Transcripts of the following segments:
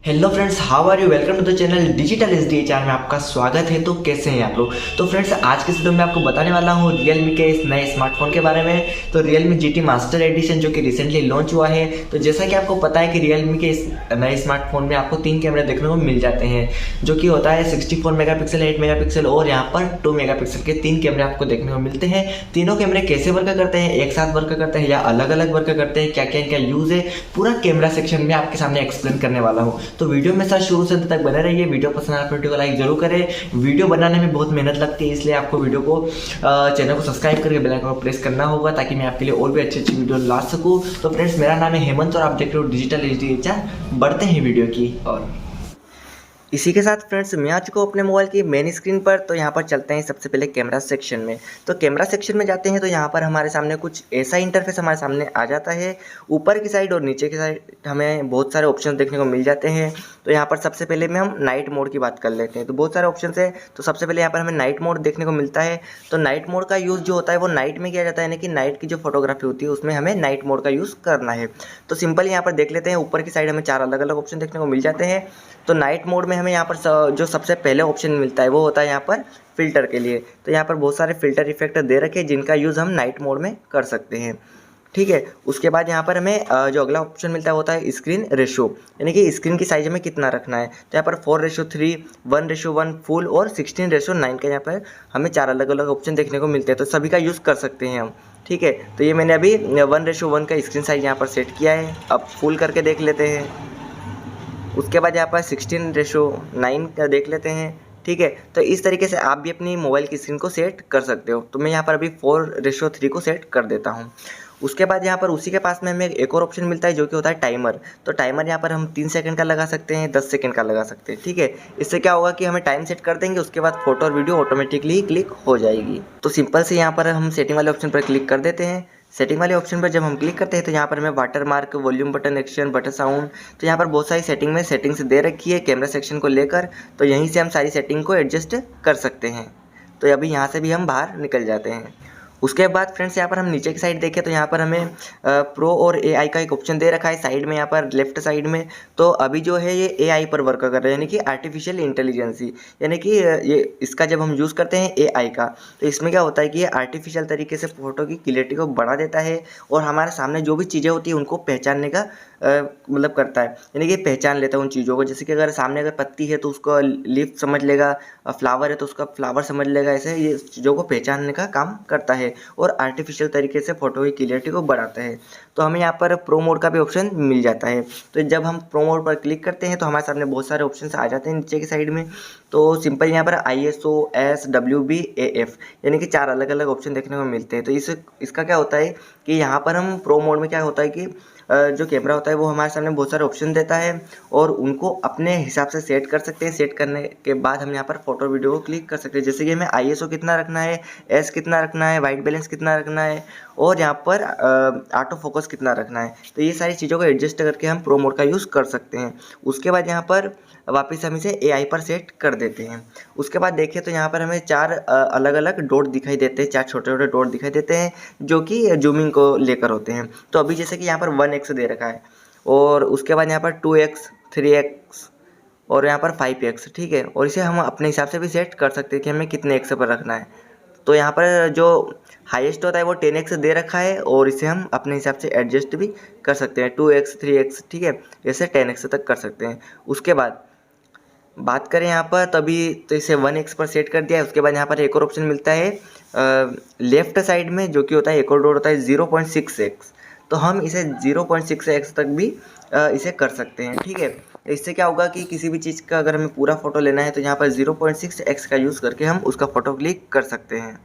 Hello friends, how are you. Welcome to the channel digital SDHR में आपका स्वागत है। तो कैसे हैं आप लोग। तो फ्रेंड्स, आज के वीडियो में आपको बताने वाला हूँ Realme के इस नए स्मार्टफोन के बारे में। तो Realme GT मास्टर एडिशन जो कि रिसेंटली लॉन्च हुआ है। तो जैसा कि आपको पता है कि Realme के इस नए स्मार्टफोन में आपको 3 कैमरे देखने को मिल जाते हैं, जो कि होता है 64 मेगापिक्सल, 8 मेगापिक्सल और यहाँ पर 2 मेगापिक्सल के 3 कैमरे आपको देखने को मिलते हैं। तीनों कैमरे कैसे वर्क करते हैं, एक साथ वर्क करते हैं या अलग अलग वर्क करते हैं, क्या क्या इनका यूज़ है, पूरा कैमरा सेक्शन में आपके सामने एक्सप्लेन करने वाला हूँ। तो वीडियो में साथ शुरू से अंत तक बने रहिए। वीडियो पसंद आए वीडियो को लाइक जरूर करें। वीडियो बनाने में बहुत मेहनत लगती है, इसलिए आपको वीडियो को चैनल को सब्सक्राइब करके बेल आइकन को प्रेस करना होगा ताकि मैं आपके लिए और भी अच्छी अच्छी वीडियो ला सकूं। तो फ्रेंड्स, मेरा नाम है हेमंत और आप देख रहे हो डिजिटल SDHR। बढ़ते हैं वीडियो की और इसी के साथ फ्रेंड्स, मैं आ चुका हूँ अपने मोबाइल की मेन स्क्रीन पर। तो यहाँ पर चलते हैं सबसे पहले कैमरा सेक्शन में। तो कैमरा सेक्शन में जाते हैं तो यहाँ पर हमारे सामने कुछ ऐसा इंटरफेस हमारे सामने आ जाता है। ऊपर की साइड और नीचे की साइड हमें बहुत सारे ऑप्शन देखने को मिल जाते हैं। तो यहाँ पर सबसे पहले में हम नाइट मोड की बात कर लेते हैं। तो बहुत सारे ऑप्शन है। तो सबसे पहले यहाँ पर हमें नाइट मोड देखने को मिलता है। तो नाइट मोड का यूज़ जो होता है वो नाइट में किया जाता है, यानी कि नाइट की जो फोटोग्राफी होती है उसमें हमें नाइट मोड का यूज़ करना है। तो सिंपल यहाँ पर देख लेते हैं। ऊपर की साइड हमें 4 अलग अलग ऑप्शन देखने को मिल जाते हैं। तो नाइट मोड में हमें यहाँ पर जो सबसे पहले ऑप्शन मिलता है वो होता है यहाँ पर फिल्टर के लिए। तो यहाँ पर बहुत सारे फिल्टर इफेक्ट दे रखे हैं जिनका यूज़ हम नाइट मोड में कर सकते हैं। ठीक है। उसके बाद यहाँ पर हमें जो अगला ऑप्शन मिलता है वो होता है स्क्रीन रेशो, यानी कि स्क्रीन की साइज हमें कितना रखना है। तो यहाँ पर 4:3, 1:1 फुल और 16:9 का यहाँ पर हमें 4 अलग अलग ऑप्शन देखने को मिलते हैं। तो सभी का यूज़ कर सकते हैं हम। ठीक है। तो ये मैंने अभी 1:1 का स्क्रीन साइज यहाँ पर सेट किया है। अब फुल करके देख लेते हैं। उसके बाद यहाँ पर 16:9 का देख लेते हैं। ठीक है। तो इस तरीके से आप भी अपनी मोबाइल की स्क्रीन को सेट कर सकते हो। तो मैं यहाँ पर अभी 4:3 को सेट कर देता हूँ। उसके बाद यहाँ पर उसी के पास में हमें एक और ऑप्शन मिलता है जो कि होता है टाइमर। तो टाइमर यहाँ पर हम 3 सेकंड का लगा सकते हैं, 10 सेकंड का लगा सकते हैं। ठीक है। इससे क्या होगा कि हमें टाइम सेट कर देंगे, उसके बाद फोटो और वीडियो ऑटोमेटिकली ही क्लिक हो जाएगी। तो सिंपल से यहाँ पर हम सेटिंग वाले ऑप्शन पर क्लिक कर देते हैं। सेटिंग वाले ऑप्शन पर जब हम क्लिक करते हैं तो यहाँ पर हमें water mark, volume button, action button, sound, तो यहाँ पर बहुत सारी सेटिंग्स दे रखी है कैमरा सेक्शन को लेकर। तो यहीं से हम सारी सेटिंग को एडजस्ट कर सकते हैं। तो अभी यहाँ से भी हम बाहर निकल जाते हैं। उसके बाद फ्रेंड्स, यहाँ पर हम नीचे की साइड देखें तो यहाँ पर हमें प्रो और AI का एक ऑप्शन दे रखा है साइड में, यहाँ पर लेफ्ट साइड में। तो अभी जो है ये AI पर वर्क कर रहा है, यानी कि आर्टिफिशियल इंटेलिजेंसी, यानी कि ये इसका जब हम यूज़ करते हैं AI का, तो इसमें क्या होता है कि ये आर्टिफिशियल तरीके से फ़ोटो की क्लियरिटी को बढ़ा देता है और हमारे सामने जो भी चीज़ें होती हैं उनको पहचानने का मतलब करता है, यानी कि पहचान लेता है उन चीज़ों को। जैसे कि अगर सामने अगर पत्ती है तो उसको लीफ समझ लेगा, फ्लावर है तो उसका फ्लावर समझ लेगा। ऐसे ये चीज़ों को पहचानने का काम करता है और आर्टिफिशियल तरीके से फ़ोटो की क्लियरिटी को बढ़ाता है। तो हमें यहाँ पर प्रो मोड का भी ऑप्शन मिल जाता है। तो जब हम प्रो मोड पर क्लिक करते हैं तो हमारे सामने बहुत सारे ऑप्शन आ जाते हैं नीचे की साइड में। तो सिंपल यहाँ पर ISO, SWB, AF, यानी कि 4 अलग अलग ऑप्शन देखने को मिलते हैं। तो इसका क्या होता है कि यहाँ पर हम प्रो मोड में क्या होता है कि जो कैमरा होता है वो हमारे सामने बहुत सारे ऑप्शन देता है और उनको अपने हिसाब से सेट कर सकते हैं। सेट करने के बाद हम यहाँ पर फोटो वीडियो को क्लिक कर सकते हैं। जैसे कि हमें ISO कितना रखना है, S कितना रखना है, वाइट बैलेंस कितना रखना है और यहाँ पर ऑटो फोकस कितना रखना है। तो ये सारी चीज़ों को एडजस्ट करके हम प्रो मोड का यूज़ कर सकते हैं। उसके बाद यहाँ पर वापस हम इसे AI पर सेट कर देते हैं। उसके बाद देखें तो यहाँ पर हमें 4 अलग अलग डॉट दिखाई देते हैं, 4 छोटे छोटे डॉट दिखाई देते हैं जो कि जूमिंग को लेकर होते हैं। तो अभी जैसे कि यहाँ पर 1x दे रखा है और उसके बाद यहाँ पर 2x, 3x और यहाँ पर 5x। ठीक है। और इसे हम अपने हिसाब से भी सेट कर सकते हैं कि हमें कितने x पर रखना है। तो यहाँ पर जो हाईएस्ट होता है वो 10x दे रखा है और इसे हम अपने हिसाब से एडजस्ट भी कर सकते हैं, 2x, 3x। ठीक है। जैसे 10x तक कर सकते हैं। उसके बाद बात करें यहाँ पर तभी तो इसे 1x पर सेट कर दिया है। उसके बाद यहाँ पर एक और ऑप्शन मिलता है लेफ्ट साइड में, जो कि होता है एक और डॉट होता है 0.6x। तो हम इसे 0.6x तक भी इसे कर सकते हैं। ठीक है। इससे क्या होगा कि किसी भी चीज़ का अगर हमें पूरा फोटो लेना है तो यहाँ पर 0.6x का यूज़ करके हम उसका फ़ोटो क्लिक कर सकते हैं।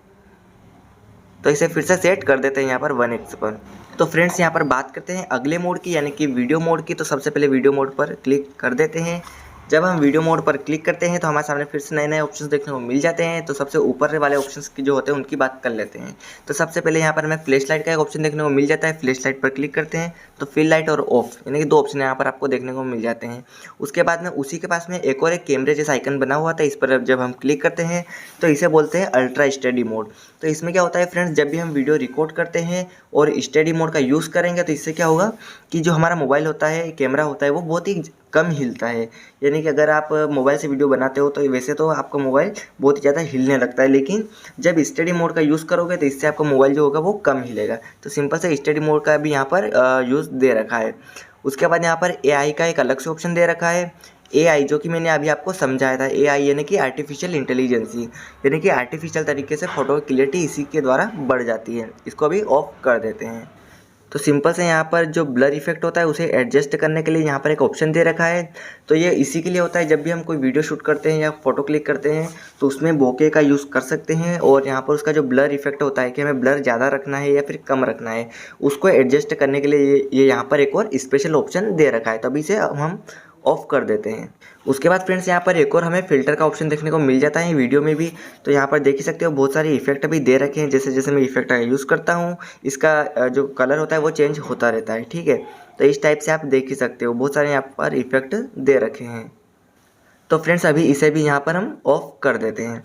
तो इसे फिर से सेट कर देते हैं यहाँ पर 1x पर। तो फ्रेंड्स, यहाँ पर बात करते हैं अगले मोड की, यानी कि वीडियो मोड की। तो सबसे पहले वीडियो मोड पर क्लिक कर देते हैं। जब हम वीडियो मोड पर क्लिक करते हैं तो हमारे सामने फिर से नए नए ऑप्शंस देखने को मिल जाते हैं। तो सबसे ऊपर वाले ऑप्शंस की जो होते हैं उनकी बात कर लेते हैं। तो सबसे पहले यहाँ पर हमें फ्लैश लाइट का एक ऑप्शन देखने को मिल जाता है। फ्लैश लाइट पर क्लिक करते हैं तो फिल लाइट और ऑफ, यानी कि 2 ऑप्शन यहाँ पर आपको देखने को मिल जाते हैं। उसके बाद में उसी के पास में एक और एक कैमरे जैसा आइकन बना हुआ था, इस पर जब हम क्लिक करते हैं तो इसे बोलते हैं अल्ट्रा स्टेडी मोड। तो इसमें क्या होता है फ्रेंड्स, जब भी हम वीडियो रिकॉर्ड करते हैं और स्टेडी मोड का यूज़ करेंगे तो इससे क्या होगा कि जो हमारा मोबाइल होता है, कैमरा होता है, वो बहुत ही कम हिलता है। यानी कि अगर आप मोबाइल से वीडियो बनाते हो तो वैसे तो आपका मोबाइल बहुत ही ज़्यादा हिलने लगता है, लेकिन जब स्टडी मोड का यूज़ करोगे तो इससे आपका मोबाइल जो होगा वो कम हिलेगा। तो सिंपल से स्टडी मोड का भी यहाँ पर यूज़ दे रखा है। उसके बाद यहाँ पर AI का एक अलग से ऑप्शन दे रखा है। AI जो कि मैंने अभी आपको समझाया था, AI यानी कि आर्टिफिशियल इंटेलिजेंसी, यानी कि आर्टिफिशियल तरीके से फ़ोटो की क्लियरिटी इसी के द्वारा बढ़ जाती है। इसको अभी ऑफ कर देते हैं। तो सिंपल से यहाँ पर जो ब्लर इफेक्ट होता है उसे एडजस्ट करने के लिए यहाँ पर एक ऑप्शन दे रखा है। तो ये इसी के लिए होता है, जब भी हम कोई वीडियो शूट करते हैं या फोटो क्लिक करते हैं तो उसमें बोके का यूज़ कर सकते हैं, और यहाँ पर उसका जो ब्लर इफेक्ट होता है कि हमें ब्लर ज़्यादा रखना है या फिर कम रखना है, उसको एडजस्ट करने के लिए ये यहाँ पर एक और स्पेशल ऑप्शन दे रखा है। तभी से हम ऑफ कर देते हैं। उसके बाद फ्रेंड्स यहाँ पर एक और हमें फ़िल्टर का ऑप्शन देखने को मिल जाता है वीडियो में भी। तो यहाँ पर देख ही सकते हो बहुत सारे इफेक्ट भी दे रखे हैं। जैसे जैसे मैं इफेक्ट का यूज़ करता हूँ इसका जो कलर होता है वो चेंज होता रहता है, ठीक है। तो इस टाइप से आप देख ही सकते हो बहुत सारे यहाँ पर इफेक्ट दे रखे हैं। तो फ्रेंड्स अभी इसे भी यहाँ पर हम ऑफ कर देते हैं।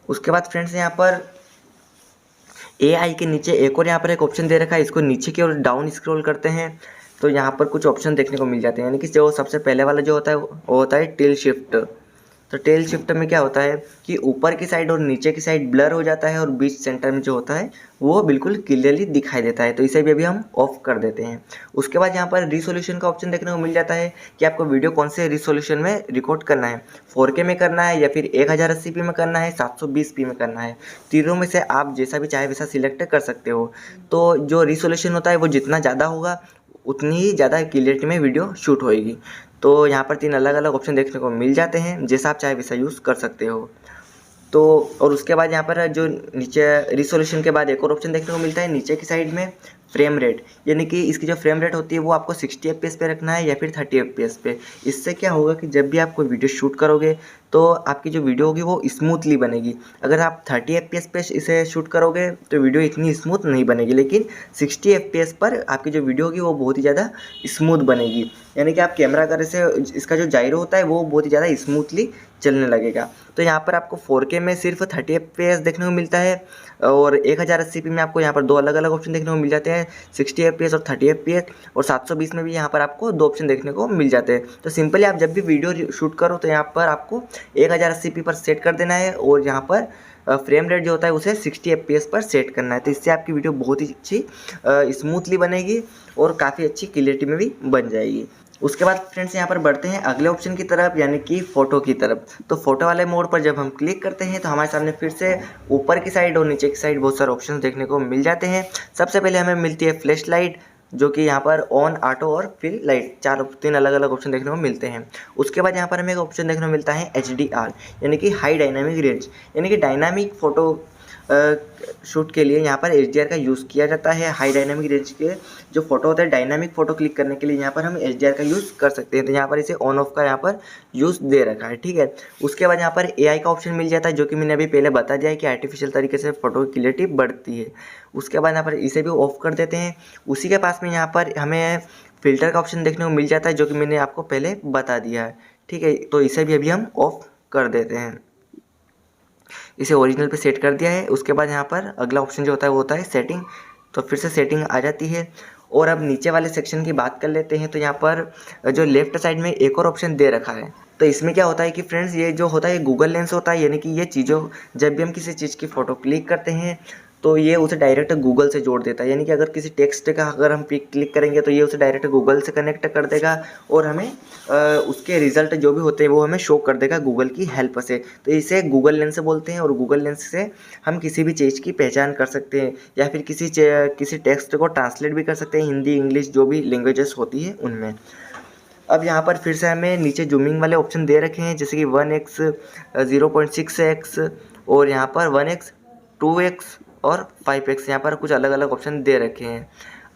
उसके बाद फ्रेंड्स यहाँ पर AI के नीचे एक और यहाँ पर एक ऑप्शन दे रखा है। इसको नीचे की ओर डाउन स्क्रॉल करते हैं तो यहाँ पर कुछ ऑप्शन देखने को मिल जाते हैं। यानी कि जो सबसे पहले वाला जो होता है वो होता है टेल शिफ्ट। तो टेल शिफ्ट में क्या होता है कि ऊपर की साइड और नीचे की साइड ब्लर हो जाता है और बीच सेंटर में जो होता है वो बिल्कुल क्लियरली दिखाई देता है। तो इसे भी अभी हम ऑफ कर देते हैं। उसके बाद यहाँ पर रिसोल्यूशन का ऑप्शन देखने को मिल जाता है कि आपको वीडियो कौन से रिसोल्यूशन में रिकॉर्ड करना है, 4K में करना है या फिर 1080p में करना है, 720p में करना है। तीनों में से आप जैसा भी चाहे वैसा सिलेक्ट कर सकते हो। तो जो रिसोल्यूशन होता है वो जितना ज़्यादा होगा उतनी ही ज़्यादा क्लियरिटी में वीडियो शूट होएगी। तो यहाँ पर 3 अलग अलग ऑप्शन देखने को मिल जाते हैं, जैसा आप चाहे वैसा यूज़ कर सकते हो। तो और उसके बाद यहाँ पर जो नीचे रिसोल्यूशन के बाद एक और ऑप्शन देखने को मिलता है नीचे की साइड में, फ्रेम रेट। यानी कि इसकी जो फ्रेम रेट होती है वो आपको 60 FPS पे रखना है या फिर 30 FPS पे। इससे क्या होगा कि जब भी आप कोई वीडियो शूट करोगे तो आपकी जो वीडियो होगी वो स्मूथली बनेगी। अगर आप 30 FPS पे इसे शूट करोगे तो वीडियो इतनी स्मूथ नहीं बनेगी, लेकिन 60 FPS पर आपकी जो वीडियो होगी वो बहुत ही ज़्यादा स्मूथ बनेगी। यानी कि आप कैमरा करने से इसका जो जायरो होता है वो बहुत ही ज़्यादा स्मूथली चलने लगेगा। तो यहाँ पर आपको 4K में सिर्फ 30 FPS देखने को मिलता है, और 1080p में आपको यहाँ पर 2 अलग अलग ऑप्शन देखने को मिल जाते हैं, 60 FPS और 30 FPS, और 720 में भी यहाँ पर आपको 2 ऑप्शन देखने को मिल जाते हैं। तो सिंपली आप जब भी वीडियो शूट करो तो यहाँ पर आपको 1080p पर सेट कर देना है, और यहाँ पर फ्रेम रेट जो होता है उसे 60 FPS पर सेट करना है। तो इससे आपकी वीडियो बहुत ही अच्छी स्मूथली बनेगी और काफ़ी अच्छी क्लियरिटी में भी बन जाएगी। उसके बाद फ्रेंड्स यहाँ पर बढ़ते हैं अगले ऑप्शन की तरफ, यानी कि फ़ोटो की तरफ। तो फोटो वाले मोड पर जब हम क्लिक करते हैं तो हमारे सामने फिर से ऊपर की साइड और नीचे की साइड बहुत सारे ऑप्शन देखने को मिल जाते हैं। सबसे पहले हमें मिलती है फ्लैश लाइट, जो कि यहाँ पर ऑन, ऑटो और फिर लाइट, 3 अलग अलग ऑप्शन देखने को मिलते हैं। उसके बाद यहाँ पर हमें एक ऑप्शन देखने को मिलता है HDR, यानी कि हाई डायनामिक रेंज। यानी कि डायनामिक फ़ोटो शूट के लिए यहाँ पर HDR का यूज़ किया जाता है। हाई डायनामिक रेंज के जो फोटो होता है, डायनामिक फ़ोटो क्लिक करने के लिए यहाँ पर हम HDR का यूज़ कर सकते हैं। तो यहाँ पर इसे ऑन ऑफ का यहाँ पर यूज़ दे रखा है, ठीक है। उसके बाद यहाँ पर AI का ऑप्शन मिल जाता है, जो कि मैंने अभी पहले बता दिया है कि आर्टिफिशियल तरीके से फ़ोटो की क्लियरिटी बढ़ती है। उसके बाद यहाँ पर इसे भी ऑफ कर देते हैं। उसी के पास में यहाँ पर हमें फ़िल्टर का ऑप्शन देखने को मिल जाता है, जो कि मैंने आपको पहले बता दिया है, ठीक है। तो इसे भी अभी हम ऑफ कर देते हैं। इसे ओरिजिनल पे सेट कर दिया है। उसके बाद यहाँ पर अगला ऑप्शन जो होता है वो होता है सेटिंग। तो फिर से सेटिंग आ जाती है। और अब नीचे वाले सेक्शन की बात कर लेते हैं। तो यहाँ पर जो लेफ्ट साइड में एक और ऑप्शन दे रखा है। तो इसमें क्या होता है कि फ्रेंड्स ये जो होता है गूगल लेंस होता है, यानी कि ये चीज़ों जब भी हम किसी चीज़ की फ़ोटो क्लिक करते हैं तो ये उसे डायरेक्ट गूगल से जोड़ देता है। यानी कि अगर किसी टेक्स्ट का अगर हम क्लिक करेंगे तो ये उसे डायरेक्ट गूगल से कनेक्ट कर देगा, और हमें उसके रिज़ल्ट जो भी होते हैं वो हमें शो कर देगा गूगल की हेल्प से। तो इसे गूगल लेंस बोलते हैं, और गूगल लेंस से हम किसी भी चीज़ की पहचान कर सकते हैं, या फिर किसी टेक्स्ट को ट्रांसलेट भी कर सकते हैं, हिंदी इंग्लिश जो भी लैंग्वेजेस होती है उनमें। अब यहाँ पर फिर से हमें नीचे जूमिंग वाले ऑप्शन दे रखे हैं, जैसे कि 1x, 0.6x, और यहाँ पर 1x, 2x और 5x। यहाँ पर कुछ अलग अलग ऑप्शन दे रखे हैं।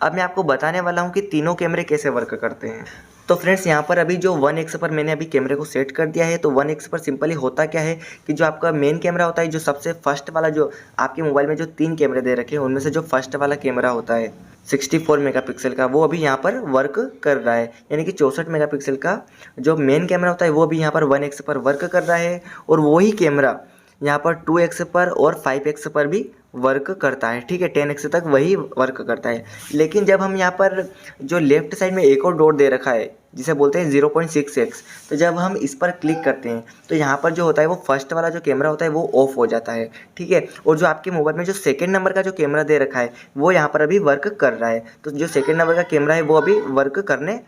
अब मैं आपको बताने वाला हूँ कि तीनों कैमरे कैसे वर्क करते हैं। तो फ्रेंड्स यहाँ पर अभी जो 1x पर मैंने अभी कैमरे को सेट कर दिया है। तो 1x पर सिंपली होता क्या है कि जो आपका मेन कैमरा होता है, जो सबसे फर्स्ट वाला, जो आपके मोबाइल में जो 3 कैमरे दे रखे हैं उनमें से जो फर्स्ट वाला कैमरा होता है 64 मेगापिक्सल का, वो अभी यहाँ पर वर्क कर रहा है। यानी कि 64 मेगापिक्सल का जो मेन कैमरा होता है वो भी यहाँ पर 1x पर वर्क कर रहा है, और वही कैमरा यहाँ पर 2x पर और 5x पर भी वर्क करता है, ठीक है। 10x तक वही वर्क करता है। लेकिन जब हम यहाँ पर जो लेफ्ट साइड में एक और डॉट दे रखा है जिसे बोलते हैं 0.6x। तो जब हम इस पर क्लिक करते हैं तो यहाँ पर जो होता है वो फर्स्ट वाला जो कैमरा होता है वो ऑफ हो जाता है, ठीक है। और जो आपके मोबाइल में जो सेकेंड नंबर का जो कैमरा दे रखा है वो यहाँ पर अभी वर्क कर रहा है। तो जो सेकेंड नंबर का कैमरा है वो अभी वर्क करने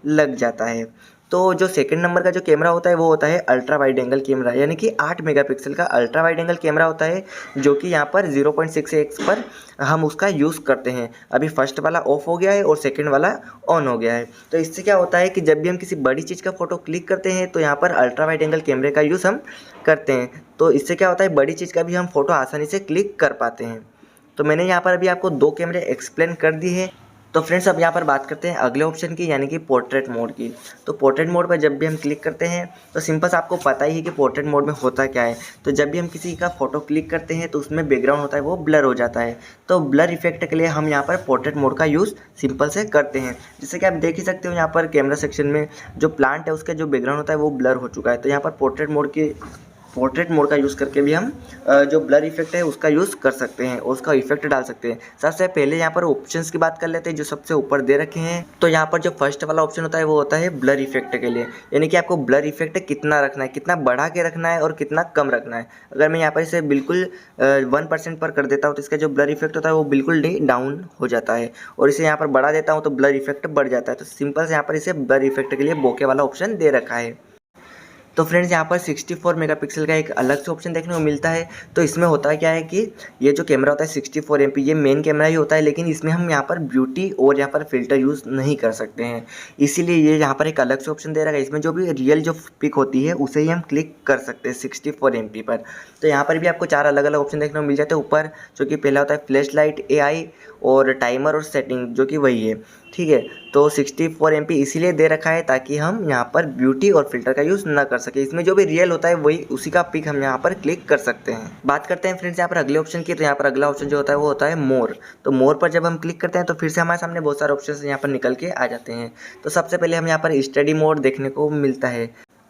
लग जाता है। तो जो सेकंड नंबर का जो कैमरा होता है वो होता है अल्ट्रा वाइड एंगल कैमरा, यानी कि 8 मेगापिक्सल का अल्ट्रा वाइड एंगल कैमरा होता है, जो कि यहाँ पर 0.6x पर हम उसका यूज़ करते हैं। अभी फर्स्ट वाला ऑफ हो गया है और सेकंड वाला ऑन हो गया है। तो इससे क्या होता है कि जब भी हम किसी बड़ी चीज़ का फ़ोटो क्लिक करते हैं तो यहाँ पर अल्ट्रा वाइड एंगल कैमरे का यूज़ हम करते हैं। तो इससे क्या होता है, बड़ी चीज़ का भी हम फ़ोटो आसानी से क्लिक कर पाते हैं। तो मैंने यहाँ पर अभी आपको 2 कैमरे एक्सप्लेन कर दिए हैं। तो फ्रेंड्स अब यहाँ पर बात करते हैं अगले ऑप्शन की, यानी कि पोर्ट्रेट मोड की। तो पोर्ट्रेट मोड पर जब भी हम क्लिक करते हैं तो सिंपल से आपको पता ही है कि पोर्ट्रेट मोड में होता क्या है। तो जब भी हम किसी का फ़ोटो क्लिक करते हैं तो उसमें बैकग्राउंड होता है वो ब्लर हो जाता है। तो ब्लर इफेक्ट के लिए हम यहाँ पर पोर्ट्रेट मोड का यूज़ सिंपल से करते हैं। जैसे कि आप देख ही सकते हो यहाँ पर कैमरा सेक्शन में जो प्लांट है उसका जो बैकग्राउंड होता है वो ब्लर हो चुका है। तो यहाँ पर पोर्ट्रेट मोड का यूज़ करके भी हम जो ब्लर इफेक्ट है उसका यूज़ कर सकते हैं और उसका इफेक्ट डाल सकते हैं। सबसे पहले यहाँ पर ऑप्शंस की बात कर लेते हैं जो सबसे ऊपर दे रखे हैं। तो यहाँ पर जो फर्स्ट वाला ऑप्शन होता है वो होता है ब्लर इफेक्ट के लिए, यानी कि आपको ब्लर इफेक्ट कितना रखना है, कितना बढ़ा के रखना है और कितना कम रखना है। अगर मैं यहाँ पर इसे बिल्कुल 1% पर कर देता हूँ तो इसका जो ब्लर इफेक्ट होता है वो बिल्कुल डाउन हो जाता है, और इसे यहाँ पर बढ़ा देता हूँ तो ब्लर इफेक्ट बढ़ जाता है। तो सिंपल से यहाँ पर इसे ब्लर इफेक्ट के लिए बोके वाला ऑप्शन दे रखा है। तो फ्रेंड्स यहाँ पर 64 मेगापिक्सल का एक अलग से ऑप्शन देखने को मिलता है। तो इसमें होता क्या है कि ये जो कैमरा होता है 64 MP, ये मेन कैमरा ही होता है, लेकिन इसमें हम यहाँ पर ब्यूटी और यहाँ पर फिल्टर यूज़ नहीं कर सकते हैं, इसीलिए ये यहाँ पर एक अलग से ऑप्शन दे रखा है। इसमें जो भी रियल जो पिक होती है उसे ही हम क्लिक कर सकते हैं 64 MP पर। तो यहाँ पर भी आपको 4 अलग अलग ऑप्शन देखने को मिल जाते हैं ऊपर, जो कि पहला होता है फ्लैश लाइट, AI और टाइमर और सेटिंग, जो कि वही है, ठीक है। तो 64 MP इसीलिए दे रखा है ताकि हम यहाँ पर ब्यूटी और फिल्टर का यूज़ ना कर सके। इसमें जो भी रियल होता है वही उसी का पिक हम यहाँ पर क्लिक कर सकते हैं। बात करते हैं फ्रेंड्स यहाँ पर अगले ऑप्शन की। तो यहाँ पर अगला ऑप्शन जो होता है वो होता है मोर। तो मोर पर जब हम क्लिक करते हैं तो फिर से हमारे सामने बहुत सारे ऑप्शन यहाँ पर निकल के आ जाते हैं। तो सबसे पहले हम यहाँ पर स्टडी मोड देखने को मिलता है।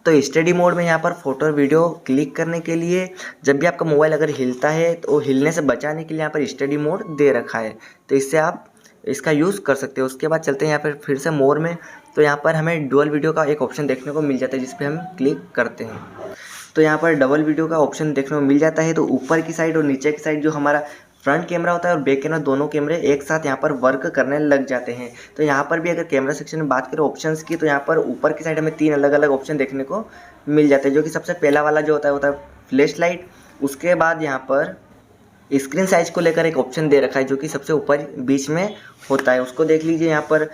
तो स्टडी मोड में यहाँ पर फोटो और वीडियो क्लिक करने के लिए जब भी आपका मोबाइल अगर हिलता है तो हिलने से बचाने के लिए यहाँ पर स्टडी मोड दे रखा है, तो इससे आप इसका यूज़ कर सकते हो। उसके बाद चलते हैं यहाँ पर फिर से मोर में। तो यहाँ पर हमें डुअल वीडियो का एक ऑप्शन देखने को मिल जाता है जिस पर हम क्लिक करते हैं। तो यहाँ पर डबल वीडियो का ऑप्शन देखने को मिल जाता है। तो ऊपर की साइड और नीचे की साइड जो हमारा फ्रंट कैमरा होता है और बैक कैमरा, दोनों कैमरे एक साथ यहाँ पर वर्क करने लग जाते हैं। तो यहाँ पर भी अगर कैमरा सेक्शन में बात करें ऑप्शंस की, तो यहाँ पर ऊपर की साइड हमें 3 अलग अलग ऑप्शन देखने को मिल जाते हैं, जो कि सबसे पहला वाला जो होता है फ्लैश लाइट। उसके बाद यहाँ पर स्क्रीन साइज को लेकर एक ऑप्शन दे रखा है जो कि सबसे ऊपर बीच में होता है, उसको देख लीजिए यहाँ पर।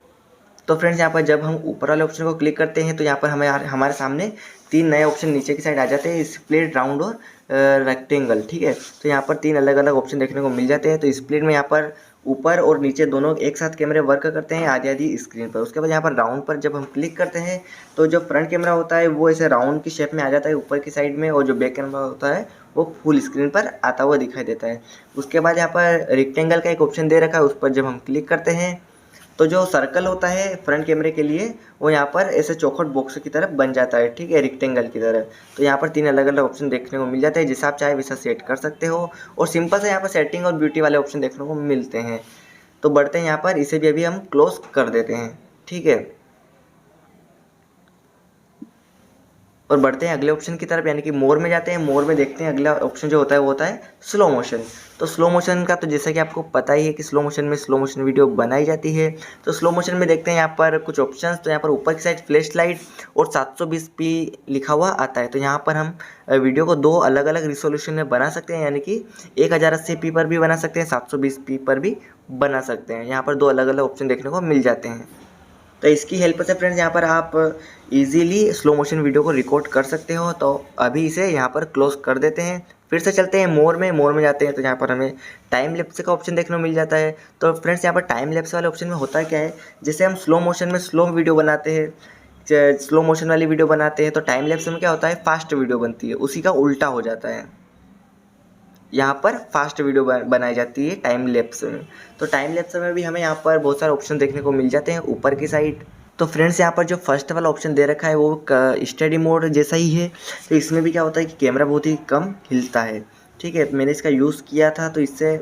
तो फ्रेंड्स यहाँ पर जब हम ऊपर वाले ऑप्शन को क्लिक करते हैं तो यहाँ पर हमारे सामने 3 नए ऑप्शन नीचे की साइड आ जाते हैं, स्प्लिट, राउंड और रेक्टेंगल, ठीक है। तो यहाँ पर 3 अलग अलग ऑप्शन देखने को मिल जाते हैं। तो स्प्लिट में यहाँ पर ऊपर और नीचे दोनों एक साथ कैमरे वर्क करते हैं आधी आधी स्क्रीन पर। उसके बाद यहाँ पर राउंड पर जब हम क्लिक करते हैं तो जो फ्रंट कैमरा होता है वो ऐसे राउंड की शेप में आ जाता है ऊपर की साइड में, और जो बैक कैमरा होता है वो फुल स्क्रीन पर आता हुआ दिखाई देता है। उसके बाद यहाँ पर रेक्टेंगल का एक ऑप्शन दे रखा है, उस पर जब हम क्लिक करते हैं तो जो सर्कल होता है फ्रंट कैमरे के लिए वो यहाँ पर ऐसे चौखट बॉक्स की तरफ बन जाता है, ठीक है, रेक्टेंगल की तरह। तो यहाँ पर 3 अलग अलग ऑप्शन देखने को मिल जाते हैं, जैसा आप चाहे वैसा सेट कर सकते हो। और सिंपल से यहाँ पर सेटिंग और ब्यूटी वाले ऑप्शन देखने को मिलते हैं। तो बढ़ते हैं यहाँ पर, इसे भी अभी हम क्लोज कर देते हैं, ठीक है। और बढ़ते हैं अगले ऑप्शन की तरफ, यानी कि मोर में जाते हैं। मोर में देखते हैं अगला ऑप्शन जो होता है वो होता है स्लो मोशन। तो स्लो मोशन का तो जैसा कि आपको पता ही है कि स्लो मोशन में स्लो मोशन वीडियो बनाई जाती है। तो स्लो मोशन में देखते हैं यहाँ पर कुछ ऑप्शंस। तो यहाँ पर ऊपर की साइड फ्लैश लाइट और 720p लिखा हुआ आता है। तो यहाँ पर हम वीडियो को 2 अलग अलग रिसोल्यूशन में बना सकते हैं, यानी कि 1080p पर भी बना सकते हैं, 720p पर भी बना सकते हैं। यहाँ पर 2 अलग अलग ऑप्शन देखने को मिल जाते हैं। तो इसकी हेल्प से फ्रेंड्स यहाँ पर आप इजीली स्लो मोशन वीडियो को रिकॉर्ड कर सकते हो। तो अभी इसे यहाँ पर क्लोज कर देते हैं। फिर से चलते हैं मोर में। मोर में जाते हैं तो यहाँ पर हमें टाइम लैप्स का ऑप्शन देखने को मिल जाता है। तो फ्रेंड्स यहाँ पर टाइम लैप्स वाले ऑप्शन में होता क्या है, जैसे हम स्लो मोशन में स्लो वीडियो बनाते हैं, स्लो मोशन वाली वीडियो बनाते हैं, तो टाइम लैप्स में क्या होता है, फास्ट वीडियो बनती है, उसी का उल्टा हो जाता है। यहाँ पर फास्ट वीडियो बनाई जाती है टाइम लैप्स में। तो टाइम लैप्स में भी हमें यहाँ पर बहुत सारे ऑप्शन देखने को मिल जाते हैं ऊपर की साइड। तो फ्रेंड्स यहाँ पर जो फर्स्ट वाला ऑप्शन दे रखा है वो स्टडी मोड जैसा ही है। तो इसमें भी क्या होता है कि कैमरा बहुत ही कम हिलता है, ठीक है। मैंने इसका यूज़ किया था तो इससे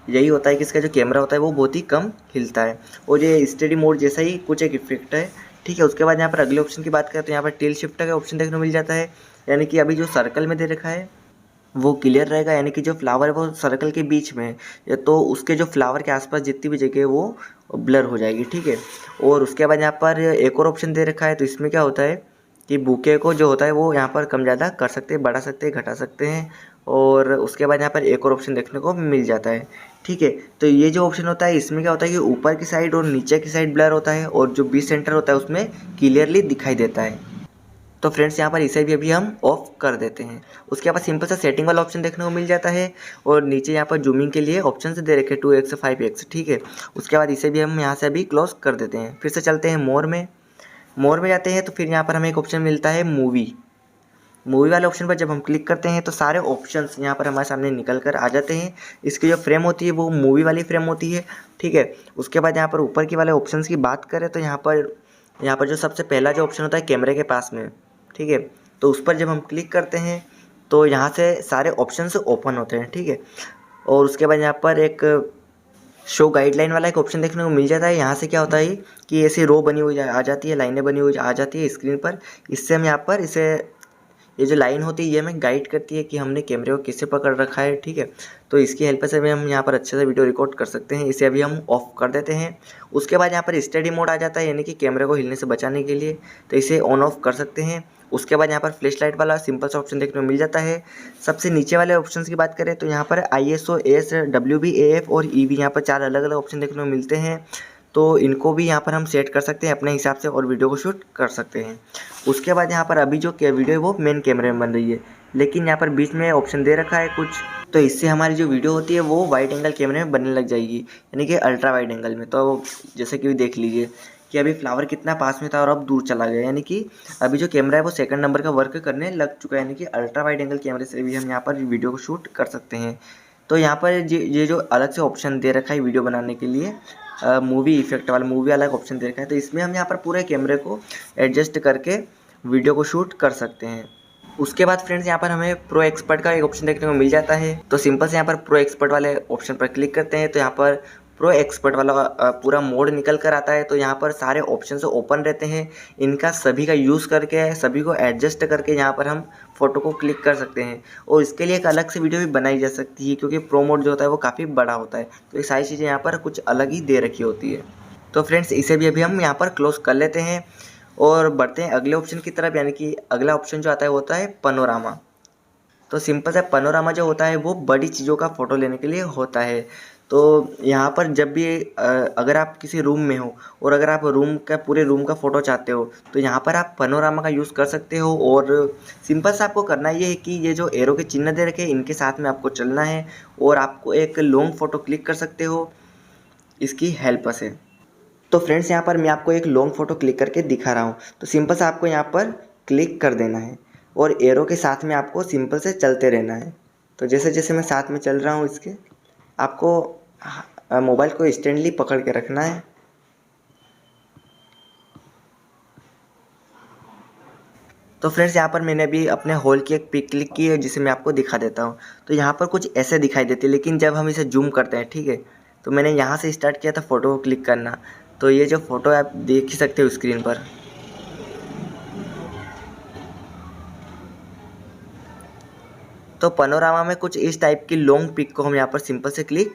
यही होता है कि इसका जो कैमरा होता है वो बहुत ही कम हिलता है। और ये स्टडी मोड जैसा ही कुछ एक इफेक्ट है, ठीक है। उसके बाद यहाँ पर अगले ऑप्शन की बात करें तो यहाँ पर टिल्ट शिफ्टर का ऑप्शन देखने को मिल जाता है, यानी कि अभी जो सर्कल में दे रखा है वो क्लियर रहेगा, यानी कि जो फ्लावर है वो सर्कल के बीच में है, तो उसके जो फ्लावर के आसपास जितनी भी जगह है वो ब्लर हो जाएगी, ठीक है। और उसके बाद यहाँ पर एक और ऑप्शन दे रखा है, तो इसमें क्या होता है कि बुके को जो होता है वो यहाँ पर कम ज़्यादा कर सकते हैं, बढ़ा सकते हैं, घटा सकते हैं। और उसके बाद यहाँ पर एक और ऑप्शन देखने को मिल जाता है, ठीक है। तो ये जो ऑप्शन होता है इसमें क्या होता है कि ऊपर की साइड और नीचे की साइड ब्लर होता है, और जो बीच सेंटर होता है उसमें क्लियरली दिखाई देता है। तो फ्रेंड्स यहाँ पर इसे भी अभी हम ऑफ कर देते हैं। उसके बाद सिंपल सा सेटिंग वाला ऑप्शन देखने को मिल जाता है, और नीचे यहाँ पर जूमिंग के लिए ऑप्शन से दे रखे 2x 5x, ठीक है। उसके बाद इसे भी हम यहाँ से अभी क्लोज कर देते हैं। फिर से चलते हैं मोर में जाते हैं, तो फिर यहाँ पर हमें एक ऑप्शन मिलता है मूवी वाले ऑप्शन पर जब हम क्लिक करते हैं तो सारे ऑप्शंस यहाँ पर हमारे सामने निकल कर आ जाते हैं। इसकी जो फ्रेम होती है वो मूवी वाली फ्रेम होती है, ठीक है। उसके बाद यहाँ पर ऊपर की वाले ऑप्शंस की बात करें तो यहाँ पर जो सबसे पहला जो ऑप्शन होता है कैमरे के पास में, ठीक है, तो उस पर जब हम क्लिक करते हैं तो यहाँ से सारे ऑप्शंस ओपन होते हैं, ठीक है। और उसके बाद यहाँ पर एक शो गाइडलाइन वाला एक ऑप्शन देखने को मिल जाता है। यहाँ से क्या होता है कि ऐसी रो बनी हुई आ जाती है, लाइनें बनी हुई आ जाती है स्क्रीन पर। इससे हम यहाँ पर ये जो लाइन होती है ये हमें गाइड करती है कि हमने कैमरे को किससे पकड़ रखा है, ठीक है। तो इसकी हेल्प से भी हम यहाँ पर अच्छे से वीडियो रिकॉर्ड कर सकते हैं। इसे अभी हम ऑफ कर देते हैं। उसके बाद यहाँ पर स्टडी मोड आ जाता है, यानी कि कैमरे को हिलने से बचाने के लिए, तो इसे ऑन ऑफ कर सकते हैं। उसके बाद यहाँ पर फ्लैश लाइट वाला सिंपल सा ऑप्शन देखने को मिल जाता है। सबसे नीचे वाले ऑप्शन की बात करें तो यहाँ पर ISO, AS, WB, AF और EV, यहाँ पर 4 अलग अलग ऑप्शन देखने को मिलते हैं। तो इनको भी यहाँ पर हम सेट कर सकते हैं अपने हिसाब से और वीडियो को शूट कर सकते हैं। उसके बाद यहाँ पर अभी जो वीडियो है वो मेन कैमरे में बन रही है, लेकिन यहाँ पर बीच में ऑप्शन दे रखा है कुछ, तो इससे हमारी जो वीडियो होती है वो वाइड एंगल कैमरे में बनने लग जाएगी, यानी कि अल्ट्रा वाइड एंगल में। तो जैसे कि देख लीजिए कि अभी फ्लावर कितना पास में था और अब दूर चला गया, यानी कि अभी जो कैमरा है वो सेकंड नंबर का वर्क करने लग चुका है, यानी कि अल्ट्रा वाइड एंगल कैमरे से भी हम यहाँ पर वीडियो को शूट कर सकते हैं। तो यहाँ पर ये जो अलग से ऑप्शन दे रखा है वीडियो बनाने के लिए, मूवी इफेक्ट वाला मूवी वाला ऑप्शन दे रखा है, तो इसमें हम यहाँ पर पूरे कैमरे को एडजस्ट करके वीडियो को शूट कर सकते हैं। उसके बाद फ्रेंड्स यहाँ पर हमें प्रो एक्सपर्ट का एक ऑप्शन देखने को मिल जाता है। तो सिंपल से यहाँ पर प्रो एक्सपर्ट वाले ऑप्शन पर क्लिक करते हैं तो यहाँ पर प्रो एक्सपर्ट वाला पूरा मोड निकल कर आता है। तो यहाँ पर सारे ऑप्शन ओपन रहते हैं, इनका सभी का यूज़ करके सभी को एडजस्ट करके यहाँ पर हम फ़ोटो को क्लिक कर सकते हैं। और इसके लिए एक अलग से वीडियो भी बनाई जा सकती है, क्योंकि प्रो मोड जो होता है वो काफ़ी बड़ा होता है, तो ये सारी चीज़ें यहाँ पर कुछ अलग ही दे रखी होती है। तो फ्रेंड्स इसे भी अभी हम यहाँ पर क्लोज कर लेते हैं और बढ़ते हैं अगले ऑप्शन की तरफ, यानी कि अगला ऑप्शन जो आता है वो होता है पनोरामा। तो सिंपल सा पनोरामा जो होता है वो बड़ी चीज़ों का फ़ोटो लेने के लिए होता है। तो यहाँ पर जब भी अगर आप किसी रूम में हो और अगर आप पूरे रूम का फ़ोटो चाहते हो तो यहाँ पर आप पनोरामा का यूज़ कर सकते हो। और सिंपल सा आपको करना ये है कि ये जो एरो के चिन्ह दे रखे हैं इनके साथ में आपको चलना है और आपको एक लॉन्ग फ़ोटो क्लिक कर सकते हो इसकी हेल्प से। तो फ्रेंड्स यहाँ पर मैं आपको एक लॉन्ग फ़ोटो क्लिक करके दिखा रहा हूँ। तो सिंपल से आपको यहाँ पर क्लिक कर देना है और एरो के साथ में आपको सिंपल से चलते रहना है। तो जैसे जैसे मैं साथ में चल रहा हूँ इसके, आपको मोबाइल को स्टैंडली पकड़ के रखना है। तो फ्रेंड्स यहाँ पर मैंने अभी अपने हॉल की एक पिक क्लिक की है जिसे मैं आपको दिखा देता हूँ। तो यहाँ पर कुछ ऐसे दिखाई देती है, लेकिन जब हम इसे जूम करते हैं, ठीक है, तो मैंने यहाँ से स्टार्ट किया था फ़ोटो को क्लिक करना। तो ये जो फ़ोटो आप देख ही सकते हो स्क्रीन पर। तो पनोरामा में कुछ इस टाइप की लॉन्ग पिक को हम यहाँ पर सिंपल से क्लिक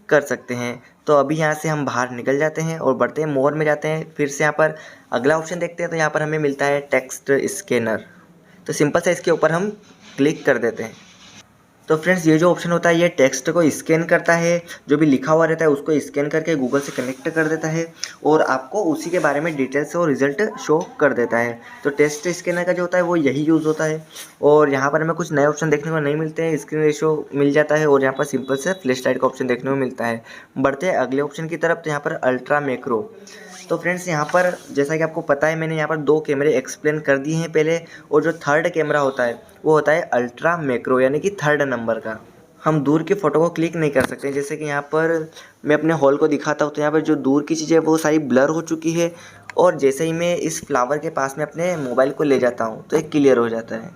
कर सकते हैं। तो अभी यहाँ से हम बाहर निकल जाते हैं और बढ़ते हैं मोर में जाते हैं। फिर से यहाँ पर अगला ऑप्शन देखते हैं तो यहाँ पर हमें मिलता है टेक्स्ट स्कैनर। तो सिंपल से इसके ऊपर हम क्लिक कर देते हैं। तो फ्रेंड्स ये जो ऑप्शन होता है ये टेक्स्ट को स्कैन करता है, जो भी लिखा हुआ रहता है उसको स्कैन करके गूगल से कनेक्ट कर देता है और आपको उसी के बारे में डिटेल्स और रिजल्ट शो कर देता है। तो टेक्स्ट स्कैनर का जो होता है वो यही यूज़ होता है। और यहाँ पर हमें कुछ नए ऑप्शन देखने को नहीं मिलते हैं, स्क्रीन रेशो मिल जाता है और यहाँ पर सिंपल से फ्लैश लाइट का ऑप्शन देखने को मिलता है। बढ़ते हैं अगले ऑप्शन की तरफ, तो यहाँ पर अल्ट्रा मैक्रो। तो फ्रेंड्स यहाँ पर जैसा कि आपको पता है मैंने यहाँ पर 2 कैमरे एक्सप्लेन कर दिए हैं पहले, और जो थर्ड कैमरा होता है वो होता है अल्ट्रा मैक्रो, यानी कि 3rd नंबर का। हम दूर की फ़ोटो को क्लिक नहीं कर सकते। जैसे कि यहाँ पर मैं अपने हॉल को दिखाता हूँ तो यहाँ पर जो दूर की चीज़ें वो सारी ब्लर हो चुकी है, और जैसे ही मैं इस फ्लावर के पास में अपने मोबाइल को ले जाता हूँ तो एक क्लियर हो जाता है।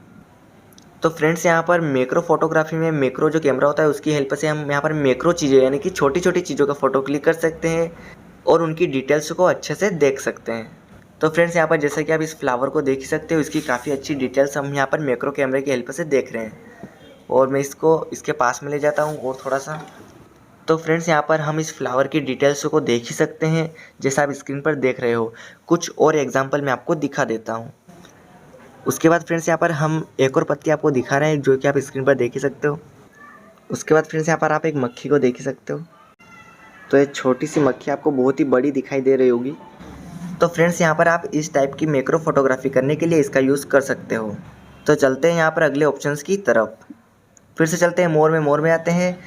तो फ्रेंड्स यहाँ पर मैक्रो फोटोग्राफी में मैक्रो जो कैमरा होता है उसकी हेल्प से हम यहाँ पर मैक्रो चीज़ें यानी कि छोटी छोटी चीज़ों का फ़ोटो क्लिक कर सकते हैं और उनकी डिटेल्स को अच्छे से देख सकते हैं। तो फ्रेंड्स यहाँ पर जैसे कि आप इस फ्लावर को देख ही सकते हो, इसकी काफ़ी अच्छी डिटेल्स हम यहाँ पर मैक्रो कैमरे की हेल्प से देख रहे हैं। और मैं इसको इसके पास में ले जाता हूँ और थोड़ा सा। तो फ्रेंड्स यहाँ पर हम इस फ्लावर की डिटेल्स को देख ही सकते हैं, जैसा आप स्क्रीन पर देख रहे हो। कुछ और एग्जांपल मैं आपको दिखा देता हूँ। उसके बाद फ्रेंड्स यहाँ पर हम एक और पत्ती आपको दिखा रहे हैं, जो कि आप स्क्रीन पर देख ही सकते हो। उसके बाद फ्रेंड्स यहाँ पर आप एक मक्खी को देख ही सकते हो। तो ये छोटी सी मक्खी आपको बहुत ही बड़ी दिखाई दे रही होगी। तो फ्रेंड्स यहाँ पर आप इस टाइप की मैक्रो फोटोग्राफी करने के लिए इसका यूज़ कर सकते हो। तो चलते हैं यहाँ पर अगले ऑप्शंस की तरफ। फिर से चलते हैं मोर में आते हैं।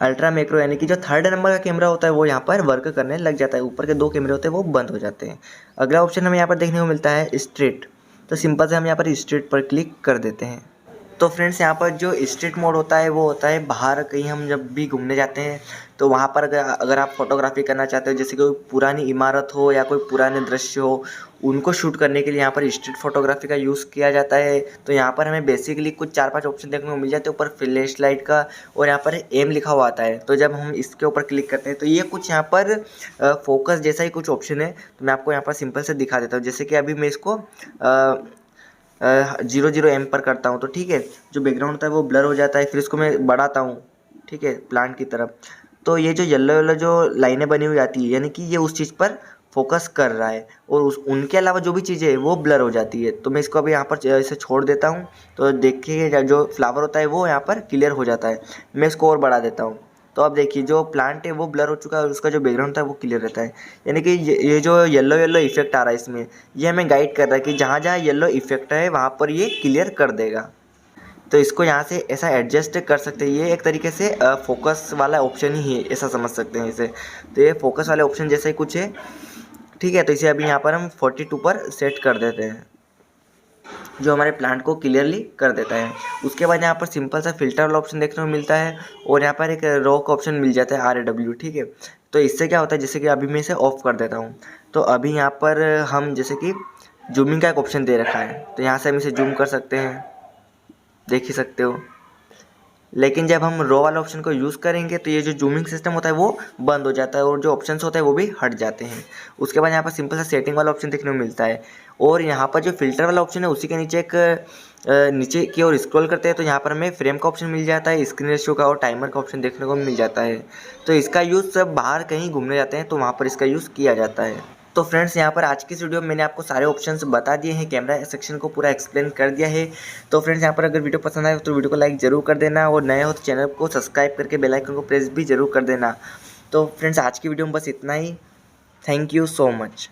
अल्ट्रा मैक्रो यानी कि जो थर्ड नंबर का कैमरा होता है वो यहाँ पर वर्क करने लग जाता है। ऊपर के 2 कैमरे होते हैं वो बंद हो जाते हैं। अगला ऑप्शन हमें यहाँ पर देखने को मिलता है स्ट्रीट। तो सिंपल से हम यहाँ पर स्ट्रीट पर क्लिक कर देते हैं। तो फ्रेंड्स यहाँ पर जो स्ट्रीट मोड होता है वो होता है बाहर कहीं हम जब भी घूमने जाते हैं तो वहाँ पर अगर आप फोटोग्राफी करना चाहते हो, जैसे कोई पुरानी इमारत हो या कोई पुराने दृश्य हो, उनको शूट करने के लिए यहाँ पर स्ट्रीट फोटोग्राफी का यूज़ किया जाता है। तो यहाँ पर हमें बेसिकली कुछ 4-5 ऑप्शन देखने को मिल जाते हैं ऊपर फ्लैश लाइट का, और यहाँ पर एम लिखा हुआ आता है। तो जब हम इसके ऊपर क्लिक करते हैं तो ये कुछ यहाँ पर फोकस जैसा ही कुछ ऑप्शन है। तो मैं आपको यहाँ पर सिंपल से दिखा देता हूँ। जैसे कि अभी मैं इसको 0 एम पर करता हूँ तो ठीक है, जो बैकग्राउंड होता है वो ब्लर हो जाता है। फिर इसको मैं बढ़ाता हूँ, ठीक है, प्लांट की तरफ, तो ये जो येलो जो लाइनें बनी हुई आती है यानी कि ये उस चीज़ पर फोकस कर रहा है, और उनके अलावा जो भी चीज़ें है वो ब्लर हो जाती है। तो मैं इसको अभी यहाँ पर ऐसे छोड़ देता हूँ। तो देखिए जो फ्लावर होता है वो यहाँ पर क्लियर हो जाता है। मैं इसको और बढ़ा देता हूँ। तो अब देखिए जो प्लांट है वो ब्लर हो चुका है और उसका जो बैकग्राउंड था वो क्लियर रहता है। यानी कि ये जो येलो इफेक्ट आ रहा है इसमें, ये हमें गाइड कर रहा है कि जहाँ जहाँ येलो इफेक्ट है वहाँ पर ये क्लियर कर देगा। तो इसको यहाँ से ऐसा एडजस्ट कर सकते हैं। ये एक तरीके से फोकस वाला ऑप्शन ही है, ऐसा समझ सकते हैं इसे। तो ये फोकस वाले ऑप्शन जैसा ही कुछ है, ठीक है। तो इसे अभी यहाँ पर हम 42 पर सेट कर देते हैं, जो हमारे प्लांट को क्लियरली कर देता है। उसके बाद यहाँ पर सिंपल सा फिल्टर वाला ऑप्शन देखने को मिलता है, और यहाँ पर एक रॉ का ऑप्शन मिल जाता है RAW, ठीक है। तो इससे क्या होता है, जैसे कि अभी मैं इसे ऑफ कर देता हूँ। तो अभी यहाँ पर हम जैसे कि जूमिंग का एक ऑप्शन दे रखा है, तो यहाँ से हम इसे जूम कर सकते हैं, देख ही सकते हो। लेकिन जब हम रॉ वाला ऑप्शन को यूज़ करेंगे तो ये जो जूमिंग सिस्टम होता है वो बंद हो जाता है, और जो ऑप्शंस होते हैं वो भी हट जाते हैं। उसके बाद यहाँ पर सिंपल सा सेटिंग वाला ऑप्शन देखने को मिलता है, और यहाँ पर जो फिल्टर वाला ऑप्शन है उसी के नीचे एक नीचे की ओर स्क्रॉल करते हैं तो यहाँ पर हमें फ्रेम का ऑप्शन मिल जाता है, स्क्रीन रेशियो का और टाइमर का ऑप्शन देखने को मिल जाता है। तो इसका यूज़ सब बाहर कहीं घूमने जाते हैं तो वहाँ पर इसका यूज़ किया जाता है। तो फ्रेंड्स यहाँ पर आज की इस वीडियो में मैंने आपको सारे ऑप्शंस बता दिए हैं, कैमरा सेक्शन को पूरा एक्सप्लेन कर दिया है। तो फ्रेंड्स यहाँ पर अगर वीडियो पसंद आए तो वीडियो को लाइक ज़रूर कर देना, और नए हो तो चैनल को सब्सक्राइब करके बेल आइकन को प्रेस भी ज़रूर कर देना। तो फ्रेंड्स आज की वीडियो में बस इतना ही। Thank you so much.